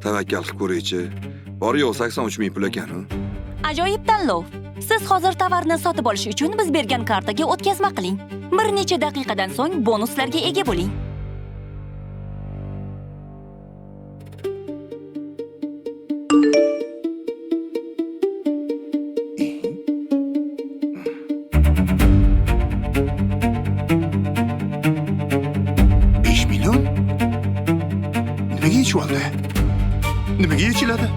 Tavakkal qilib ko'raychi. Bor yo'q 83 ming pul ekan. Ajoyib tanlov. Siz hozir tovarni sotib olish uchun biz bergan kartaga o'tkazma qiling. Bir necha daqiqadan so'ng bonuslarga ega bo'ling. Nimaga oldi? Nimaga yechiladi?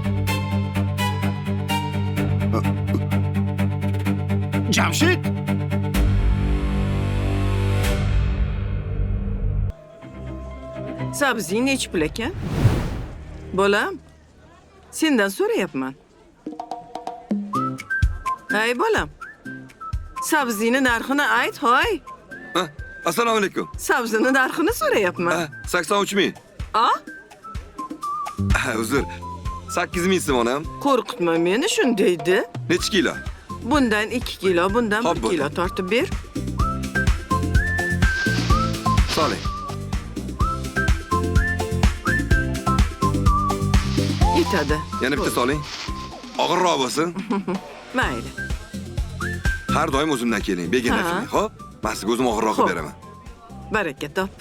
Jamshid! Sabzi nech pul ekan? Bolam, sendan so'rayapman. Ay bolam. Sabzini narxini ayt, hoy. Assalomu alaykum. Sabzini narxini so'rayapman. 83 ming. Uzr. 8 ming so'm onam. Qo'rqitma meni shundaydi. Necha kilo? Bundan 2 kilo, bundan 1 kilo tortib ber. Soling. Yetadi. Yana bitta soling. Og'irroq bo'lsin. Mayli. Har doim o'zimdan keling, begona qiling, xo'p? Men sizga o'zim og'irroq qilib beraman. Baraka top.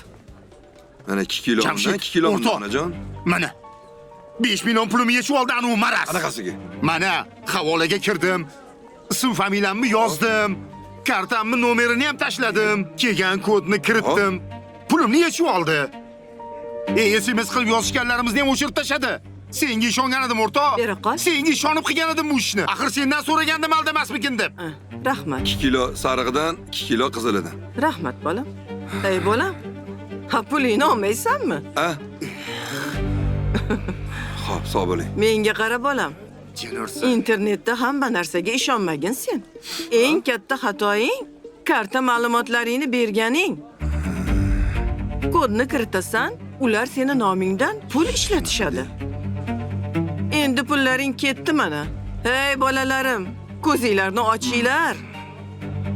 Mana 2 kilo bundan, 2 kilo bundan, onajon. Mana 5 million pulimni yechib oldi anu maras. Qanaqasiga? Mana havolaga kirdim. Ism familiyamni yozdim. Kartamni nomerini ham tashladim. Kelgan kodni kiritdim. Pulimni yechib oldi. SMS qilib yozishganlarimizni ham o'chirib tashadi. Senga ishongan edim, o'rtoq. Bera qol. Senga ishonib qilgan edim bu ishni. Axir sendan so'ragandim aldamasmikin deb. Rahmat. 2 kilo sarig'idan, 2 kilo qizilidan. Rahmat bolam. Ey bolam. Ha pulingni olmaysanmi? Xo'p, sog' bo'ling. Menga qara bolam. Jinursa. Internetda hamma narsaga ishonmagin sen. Eng katta xatoing karta ma'lumotlaringni berganing. Kodni kiritasan, ular seni nomingdan pul ishlatishadi. Endi pullaring ketdi mana. Hey bolalarim, ko'zinglarni ochinglar.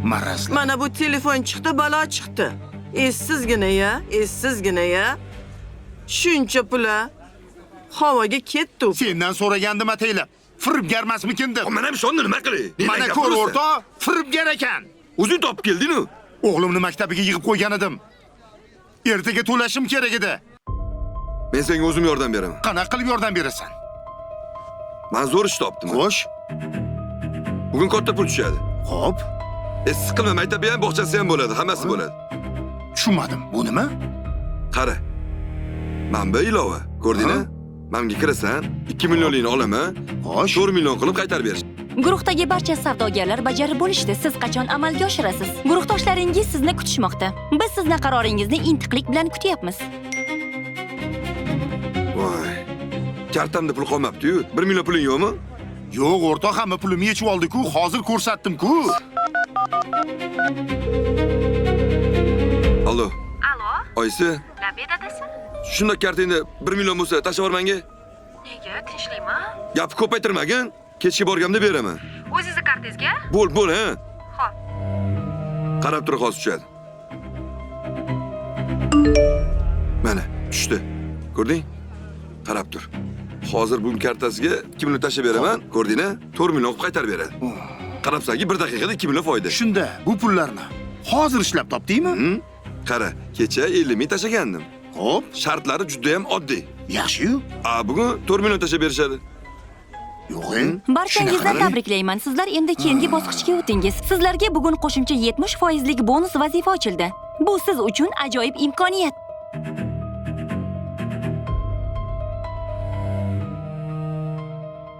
Marazlar. Mana bu telefon chiqdi, balo chiqdi. Essizgina ya. Shuncha pula havoga ketdi. Sendan so'ragandim ataylab. Firibgar emasmikin deb. Men ham shonni nima qilay? Mana ko'r o'rtoq, firibgar ekan. O'zing topib kelding-ku. O'g'limni maktabiga yig'ib qo'ygan edim. Ertaga to'lashim kerak edi. Men senga o'zim yordam beraman. Qanaqa qilib yordam berasan? Men zo'r ish topdim. Xo'sh. Bugun katta pul tushadi. Xo'p. Siz qilma, maktabi ham, bog'chasi ham bo'ladi, hammasi bo'ladi. Tushunmadim. Bu nima? Qara. Manba ilova, ko'rdingmi? Menga kirasan, 2 millionlikni olaman. Xo'sh. 4 million qilib qaytarib berish. Guruhdagi barcha savdogarlar bajarib bo'lishdi. Siz qachon amalga oshirasiz? Guruhdoshlaringiz sizni kutishmoqda. Biz sizni qaroringizni intiqlik bilan kutyapmiz. Voy. Kartamda pul qolmabdi-yu. 1 million puling yo'qmi? Yo'q, o'rtoq, hamma pulimni yechib oldi-ku, hozir ko'rsatdim-ku. Allo. Allo, Oyisi, Labid adasi? shunda kartingda 1 million bo'lsa, tashlab yubor menga. Nega? Tinchlikmi? Gapni ko'paytirmagin. Kechga borganimda beraman. O'zingizni kartangizga? Bo'l, ha. Xo'p. Qarab tur, hozir tushadi. Mana, tushdi. Ko'rding? Qarab tur. Hozir bu kartasiga 2 million tashlab beraman. Ko'rdingmi? 4 million qilib qaytarib beradi. Qarabsanki 1 daqiqada 2 million foyda. Shunda bu pullarni hozir ishlab topdingmi? Qara, kecha 50 ming tashlagandim. Xo'p, Shartlari juda ham oddiy. yaxshi-yu. Bugun 4 million tashlab berishadi. Yo'q-eng. Barchangizdan tabriklayman. Sizlar endi keyingi bosqichga o'tdingiz. Sizlarga bugun qo'shimcha 70% bonus vazifa ochildi. Bu siz uchun ajoyib imkoniyat.